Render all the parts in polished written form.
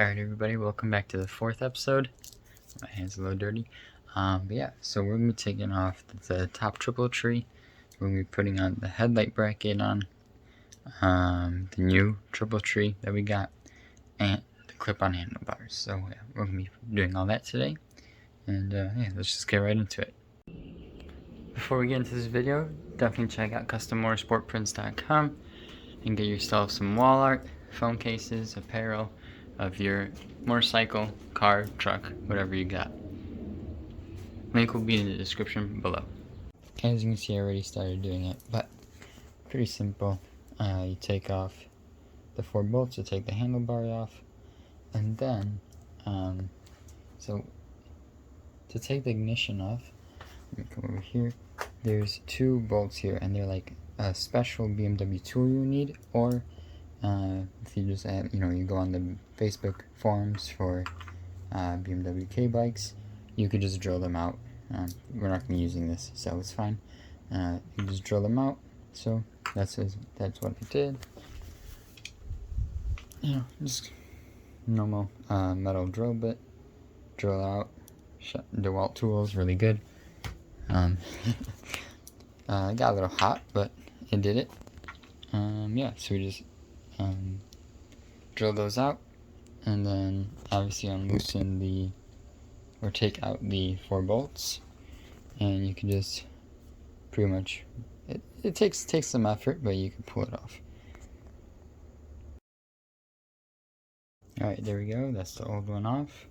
Alright everybody, welcome back to the 4th episode. My hand's a little dirty. But yeah, so we're going to be taking off the top triple tree. We're going to be putting on the headlight bracket on the new triple tree that we got, and the clip-on handlebars. So yeah, we're going to be doing all that today. And yeah, let's just get right into it. Before we get into this video, definitely check out custommotorsportprints.com and get yourself some wall art, phone cases, apparel of your motorcycle, car, truck, whatever you got. Link will be in the description below. As you can see, I already started doing it, but pretty simple. You take off the 4 bolts to take the handlebar off, and then so to take the ignition off, let me come over here. There's 2 bolts here, and they're like a special BMW tool you need, or if you just add, you go on the Facebook forums for BMW K bikes, you could just drill them out. We're not going to be using this, so it's fine. You just drill them out. So that's what I did. Just normal metal drill bit. Drill out. DeWalt tools, really good. It got a little hot, but it did it. Yeah, so we just drill those out, and then obviously unloosen or take out the 4 bolts, and you can just pretty much, it takes some effort, but you can pull it off. Alright, there we go, that's the old one off.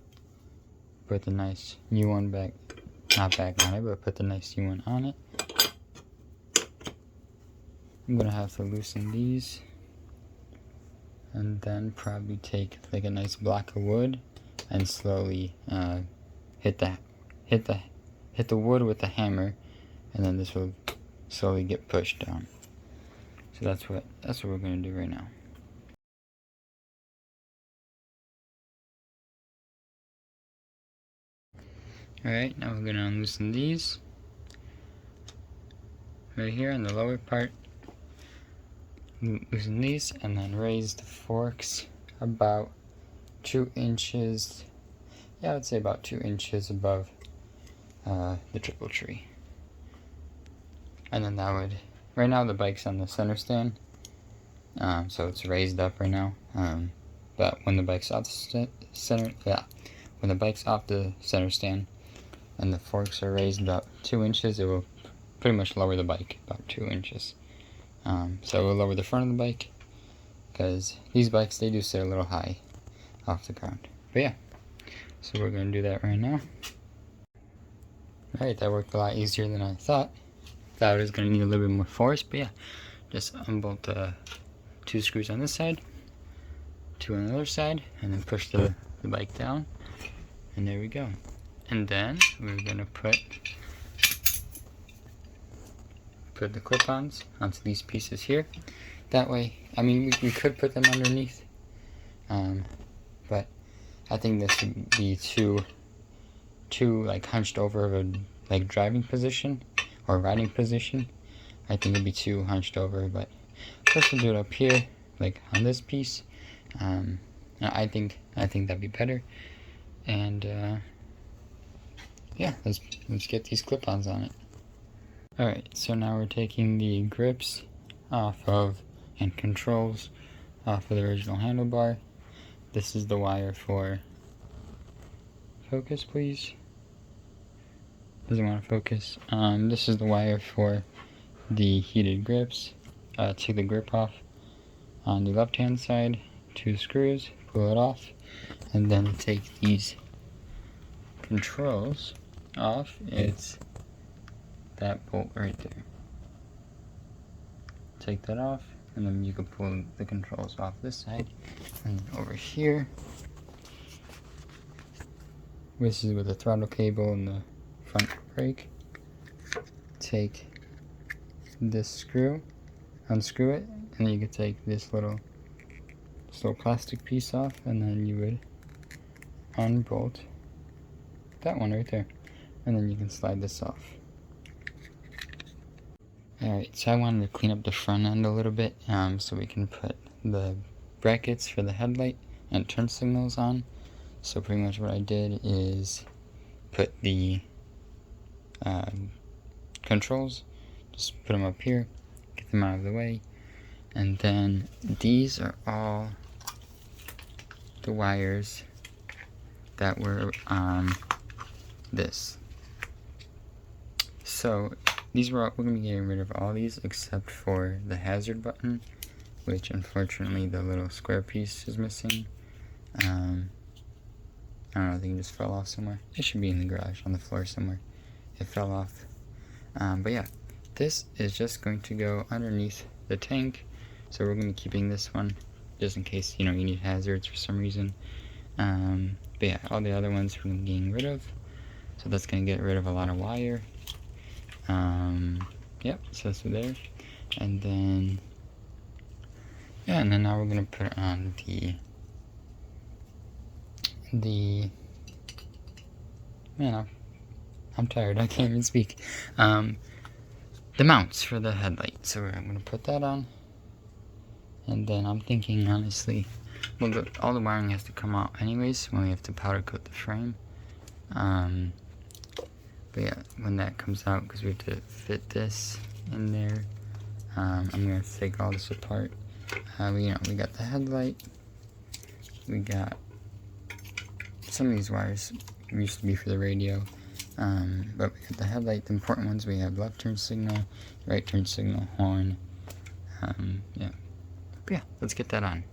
Put the nice new one back, not back on it, but put the nice new one on it. I'm gonna have to loosen these, and then probably take like a nice block of wood and slowly hit the wood with the hammer, and then this will slowly get pushed down. So that's what we're gonna do right now. Alright, now we're gonna unloosen these right here in the lower part. Loosen these, and then raise the forks about 2 inches. Yeah, I would say about 2 inches above the triple tree. And then that would, right now the bike's on the center stand, so it's raised up right now. But when the bike's off the when the bike's off the center stand and the forks are raised about 2 inches, it will pretty much lower the bike about 2 inches. So it will lower the front of the bike, because these bikes, they do sit a little high off the ground. But yeah, so we're going to do that right now. Alright, that worked a lot easier than I thought. Thought it was going to need a little bit more force, but yeah, just unbolt 2 screws on this side, 2 on the other side, and then push the bike down, and there we go. And then we're going to put the clip-ons onto these pieces here. That way, I mean, we could put them underneath, but I think this would be too like hunched over of a like driving position or riding position. I think it'd be too hunched over, but first we'll do it up here, like on this piece. I think that'd be better. And yeah, let's get these clip-ons on it. Alright, so now we're taking the grips off of and controls off of the original handlebar. This is the wire for, focus please. Doesn't want to focus. This is the wire for the heated grips. Take the grip off on the left hand side, 2 screws, pull it off, and then take these controls off. It's that bolt right there. Take that off, and then you can pull the controls off this side. And over here, this is with the throttle cable and the front brake. Take this screw, unscrew it, and then you can take this little plastic piece off, and then you would unbolt that one right there, and then you can slide this off. Alright, so I wanted to clean up the front end a little bit, so we can put the brackets for the headlight and turn signals on. So pretty much what I did is put the controls, just put them up here, get them out of the way, and then these are all the wires that were on this. So we're going to be getting rid of all these except for the hazard button, which unfortunately the little square piece is missing. I don't know, I think it just fell off somewhere. It should be in the garage on the floor somewhere. It fell off. But yeah, this is just going to go underneath the tank. So we're going to be keeping this one just in case, you need hazards for some reason. But yeah, all the other ones we're going to be getting rid of. So that's going to get rid of a lot of wire. Yep, so that's there. And then, yeah, and then now we're going to put on man, I'm tired, I can't even speak. The mounts for the headlight. So I'm going to put that on. And then I'm thinking, honestly, well, all the wiring has to come out anyways when we have to powder coat the frame. But yeah, when that comes out, because we have to fit this in there, I'm going to take all this apart. We got the headlight. We got some of these wires used to be for the radio. But we got the headlight. The important ones, we have left turn signal, right turn signal, horn. Yeah. But yeah, let's get that on.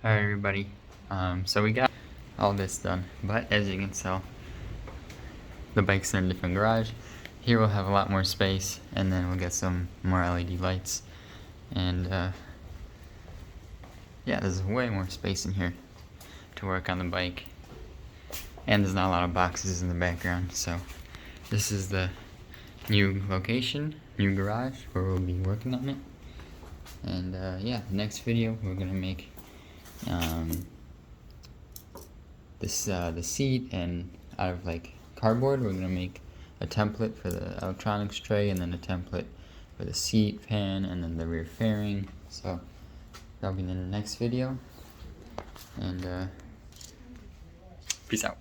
Alright everybody, so we got all this done, but as you can tell, the bike's in a different garage. Here we'll have a lot more space, and then we'll get some more LED lights, and yeah, there's way more space in here to work on the bike, and there's not a lot of boxes in the background. So this is the new location, new garage, where we'll be working on it. And yeah, next video we're gonna make the seat, and out of like cardboard we're gonna make a template for the electronics tray, and then a template for the seat fan, and then the rear fairing. So that'll be in the next video, and peace out.